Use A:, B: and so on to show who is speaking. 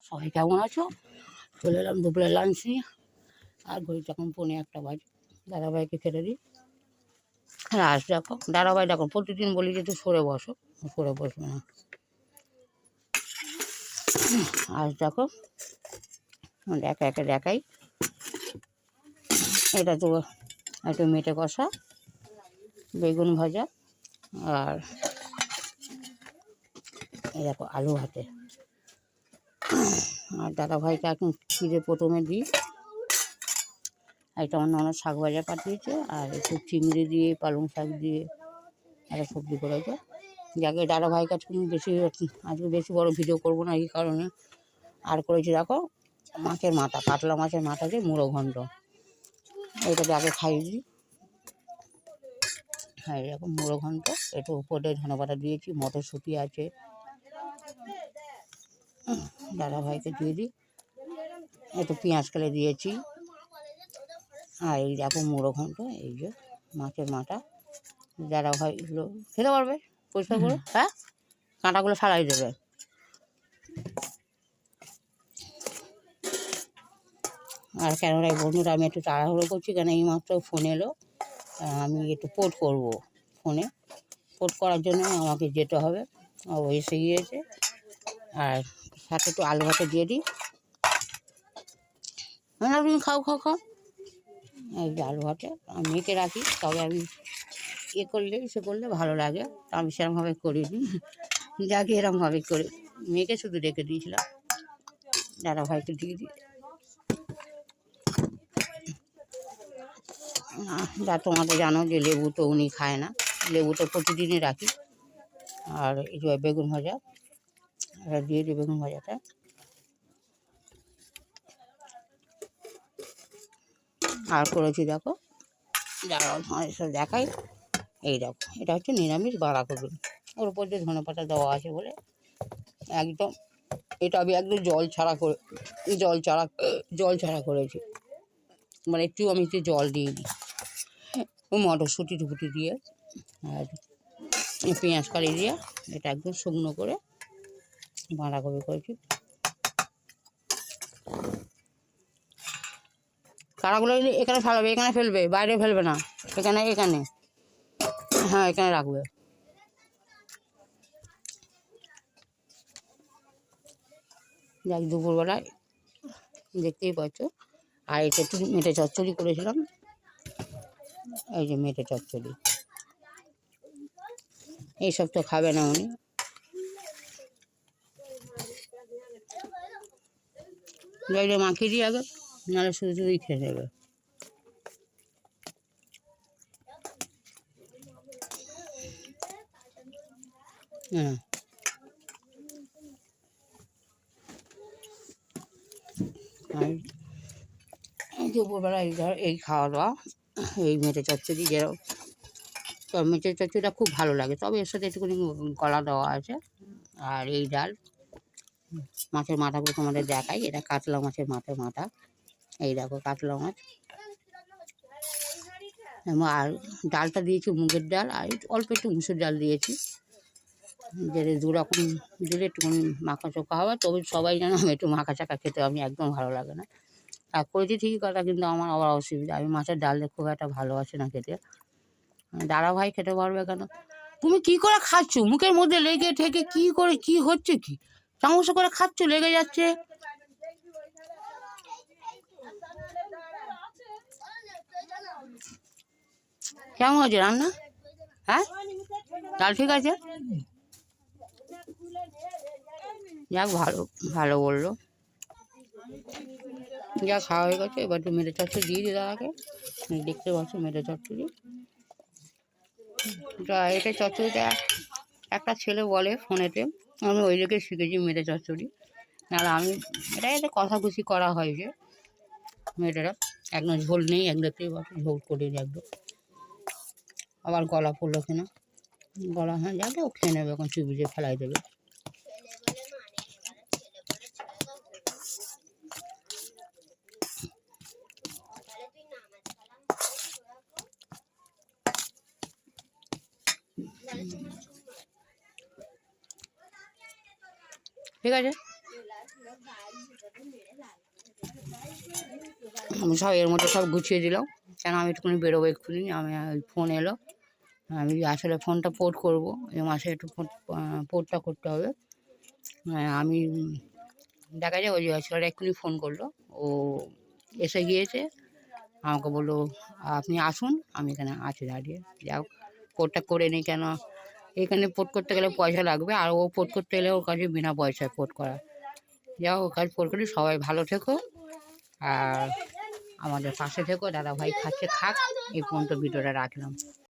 A: সবাই কেমন আছো? চলে এলাম দুপুরে লাঞ্চ নিয়ে। আর ঘড়িটা এখন 1:45 বাজে। দাদাভাইকে খেতে দিই। আর আজ দেখো দাদাভাই, দেখো প্রতিদিন বলি যে একটু সরে বসো, সরে বসবে না। আজ দেখো একা একা দেখাই। এটা তো একটু মেটে কষা, বেগুন ভাজা, আর এই দেখো আলু ভাতে। আর দাদাভাইকে এখন খিদে প্রথমে দিই। একটা অন্য অন্য শাক ভাজা পাঠিয়েছে, আর একটু চিংড়ি দিয়ে পালং শাক দিয়ে একটা সবজি করেছে। যাকে দাদাভাইয়ের কাছে বেশি আজকে বেশি বড় ভিডিও করবো না এই কারণে। আর করেছি দেখো মাছের মাথা, কাতলা মাছের মাথা দিয়ে মুড়ো ঘন্ট। এইটাকে আগে খাইয়ে দিই। হ্যাঁ, এরকম মুড়ো ঘন্ট। একটু উপরে ধনেপাতা দিয়েছি, মটরশুঁটি আছে। দাদাভাইকে দিয়ে দিই। একটু পেঁয়াজ কেলে দিয়েছি। আর এই দেখো মুড়ো ঘন্ট, এই যে মাছের মাথা। দাদাভাই এগুলো খেতে পারবে পরিষ্কার করে, হ্যাঁ, কাঁটাগুলো ফেলাই দেবে। আর কেননা বন্ধুরা আমি একটু তাড়াহুড়ো করছি, কেন এই মাত্র ফোন এলো। আমি একটু পোর্ট করব ফোনে। পোর্ট করার জন্য আমাকে যেতে হবে। ও এসে গিয়েছে। আর সাথে একটু আলু ভাতে দিয়ে দিই। না তুমি খাও খাও খাও। এই যে আলু ভাতে আমি মেখে রাখি, তবে আমি করলে সে করলে ভালো লাগে। আমি সেরকমভাবে করিনি, যাকে এরকমভাবে করে মেয়েকে শুধু রেখে দিয়েছিলাম। দাদাভাইকে দিয়ে দিই। যা তোমাদের জানো যে লেবু তো উনি খায় না, লেবু তো প্রতিদিনই রাখি। আর এই যে বেগুন ভাজা, এটা দিয়ে দিই বেগুন ভাজাটা। আর করেছি দেখো, যারা সব দেখাই, এই দেখো এটা হচ্ছে নিরামিষ বাঁধাকপি। ওর উপর যে ধনেপাতা দেওয়া আছে বলে একদম, এটা আমি একদম জল ছাড়া করেছি। মানে একটু আমি একটু জল দিয়ে দিই, মটরশুঁটি টুকুটি দিয়ে আর পেঁয়াজ কালি দিয়ে এটা একদম শুকনো করে বাঁধাকপি করেছি। কাঁটাগুলো এখানে ফেলাবে, এখানে ফেলবে, বাইরে ফেলবে না। এখানে এখানে হ্যাঁ, এখানে রাখবে। যাক দুপুরবেলায় দেখতেই পাচ্ছ। আর এটা একটু মেটে চচ্চড়ি করেছিলাম। এই যে মেটে চচ্চড়ি, এইসব তো খাবে না উনি। জলটা মাখিয়ে দিই আগে, নাহলে শুধু শুধুই খেয়ে নেবে। হ্যাঁ, আর দুপুরবেলা এই খাওয়া দাওয়া, এই মেটে চচ্চড়ি। যেরকম মেটে চচ্চড়িটা খুব ভালো লাগে, তবে এর সাথে একটুখানি কলা দেওয়া আছে। আর এই ডাল, মাছের মাথাগুলো তোমাদের দেখাই। এটা কাতলা মাছের মাথা। এই দেখো কাতলা মাছ। আর ডালটা দিয়েছি মুগের ডাল, আর অল্প একটু মুসুর ডাল দিয়েছি। যে দুরকম দিলে একটুখানি মাখা চোখা হবে। তবে সবাই জানো আমি একটু মাখা চাকা খেতে আমি একদম ভালো লাগে না। আর করেছি ঠিকই কথা, কিন্তু আমার আবার অসুবিধা, আমি মাছের ডাল খুব একটা ভালোবাসি না খেতে। দাদাভাই খেতে পারবে কেন? তুমি কি করে খাচ্ছ? মুখের মধ্যে লেগে ঠেকে কি করে, কি হচ্ছে কি? চামচ করে খাচ্ছ, লেগে যাচ্ছে। কেমন হয়েছে রান্না? হ্যাঁ, ডাল ঠিক আছে? যাক, ভালো ভালো বললো। যা খাওয়া হয়ে গেছে, এবার একটু মেটে চচ্চড়ি দিয়ে দিই দাদাকে। দেখতে পাচ্ছ মেটে চচ্চড়ি। এটা চচ্চড়িটা একটা ছেলে বলে ফোনেতে, আমি ওই লেগে শিখেছি মেটে চচ্চড়ি। নাহলে আমি এটা কষাকষি করা হয় যে মেয়েটারা, একদম ঝোল নেই, এক দেখতেই পাচ্ছ ঝোল করে একদম। আবার গলা পড়লো কিনা, গলা হ্যাঁ যাবে, ও খেয়ে নেবে, এখন চুবিয়ে ফেলাই দেবে। ঠিক আছে। আমি সব এর মধ্যে সব গুছিয়ে দিলাম, কেন আমি একটুখানি বেরোবো, এক্ষুনি আমি ফোন এলো, আমি আসলে ফোনটা পোর্ট করবো, এই মাসে একটু পোর্টটা করতে হবে। আমি দেখা যায় ওই ছেলেটা এক্ষুনি ফোন করলো, ও এসে গিয়েছে, আমাকে বললো আপনি আসুন, আমি এখানে আছি দাঁড়িয়ে, যাও পোর্টটা করে নিই, কেন এখানে পোর্ট করতে গেলে পয়সা লাগবে, আর ও পোর্ট করতে গেলে ওর কাছে বিনা পয়সায় পোর্ট করা। যাও ওর কাছে পোর্ট করি, সবাই ভালো থেকো আর আমাদের পাশে থেকো, দাদা ভাই খাচ্ছে খাক, এই পর্যন্ত ভিডিওটা রাখলাম।